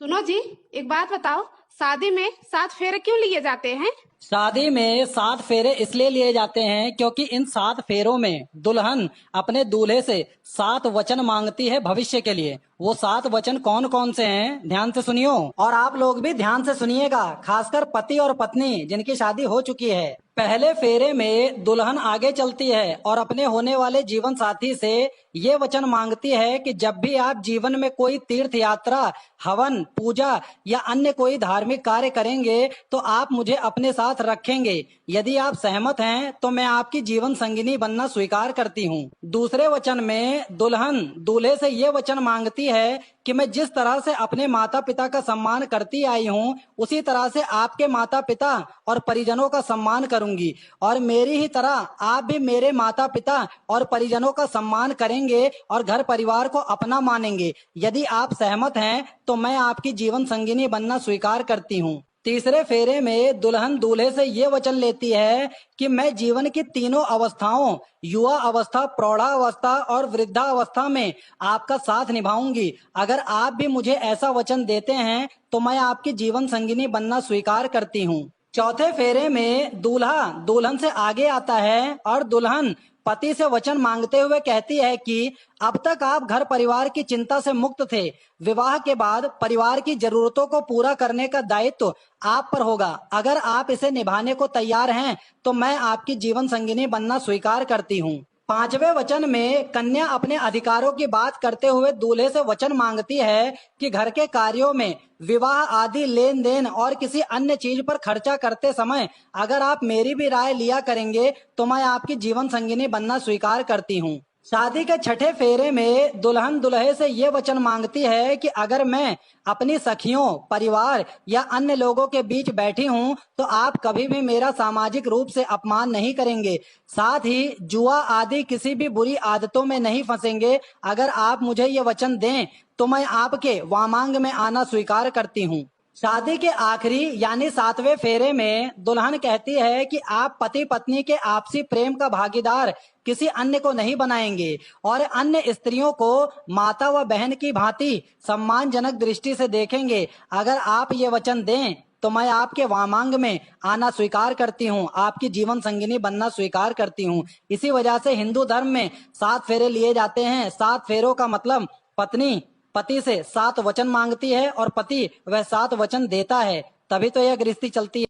सुनो जी, एक बात बताओ। शादी में 7 फेरे क्यों लिए जाते हैं? शादी में 7 फेरे इसलिए लिए जाते हैं क्योंकि इन 7 फेरों में दुल्हन अपने दूल्हे से 7 वचन मांगती है भविष्य के लिए। वो 7 वचन कौन कौन से हैं, ध्यान से सुनियो। और आप लोग भी ध्यान से सुनिएगा, खासकर पति और पत्नी जिनकी शादी हो चुकी है। पहले फेरे में दुल्हन आगे चलती है और अपने होने वाले जीवन साथी से ये वचन मांगती है कि जब भी आप जीवन में कोई तीर्थ यात्रा, हवन, पूजा या अन्य कोई धार्मिक कार्य करेंगे तो आप मुझे अपने साथ रखेंगे। यदि आप सहमत हैं तो मैं आपकी जीवन संगिनी बनना स्वीकार करती हूँ। दूसरे वचन में दुल्हन दूल्हे से ये वचन मांगती है कि मैं जिस तरह से अपने माता पिता का सम्मान करती आई हूँ उसी तरह से आपके माता पिता और परिजनों का सम्मान करूंगी, और मेरी ही तरह आप भी मेरे माता पिता और परिजनों का सम्मान करेंगे और घर परिवार को अपना मानेंगे। यदि आप सहमत हैं तो मैं आपकी जीवन संगिनी बनना स्वीकार करती हूँ। तीसरे फेरे में दुल्हन दूल्हे से ये वचन लेती है कि मैं जीवन की तीनों अवस्थाओं, युवा अवस्था, प्रौढ़ावस्था और वृद्धावस्था में आपका साथ निभाऊंगी। अगर आप भी मुझे ऐसा वचन देते हैं तो मैं आपकी जीवन संगिनी बनना स्वीकार करती हूँ। चौथे फेरे में दूल्हा दुल्हन से आगे आता है और दुल्हन पति से वचन मांगते हुए कहती है कि अब तक आप घर परिवार की चिंता से मुक्त थे। विवाह के बाद परिवार की जरूरतों को पूरा करने का दायित्व आप पर होगा। अगर आप इसे निभाने को तैयार हैं तो मैं आपकी जीवन संगिनी बनना स्वीकार करती हूँ। पांचवें वचन में कन्या अपने अधिकारों की बात करते हुए दूल्हे से वचन मांगती है कि घर के कार्यों में, विवाह आदि लेन देन और किसी अन्य चीज पर खर्चा करते समय अगर आप मेरी भी राय लिया करेंगे तो मैं आपकी जीवन संगिनी बनना स्वीकार करती हूँ। शादी के छठे फेरे में दुल्हन दुल्हे से ये वचन मांगती है कि अगर मैं अपनी सखियों, परिवार या अन्य लोगों के बीच बैठी हूँ तो आप कभी भी मेरा सामाजिक रूप से अपमान नहीं करेंगे। साथ ही जुआ आदि किसी भी बुरी आदतों में नहीं फंसेंगे। अगर आप मुझे ये वचन दें तो मैं आपके वामांग में आना स्वीकार करती हूँ। शादी के आखिरी यानी 7वें फेरे में दुल्हन कहती है कि आप पति पत्नी के आपसी प्रेम का भागीदार किसी अन्य को नहीं बनाएंगे और अन्य स्त्रियों को माता व बहन की भांति सम्मानजनक दृष्टि से देखेंगे। अगर आप ये वचन दें तो मैं आपके वामांग में आना स्वीकार करती हूँ, आपकी जीवन संगिनी बनना स्वीकार करती हूँ। इसी वजह से हिंदू धर्म में 7 फेरे लिए जाते हैं। 7 फेरों का मतलब पत्नी पति से 7 वचन मांगती है और पति वह 7 वचन देता है, तभी तो यह गृहस्थी चलती है।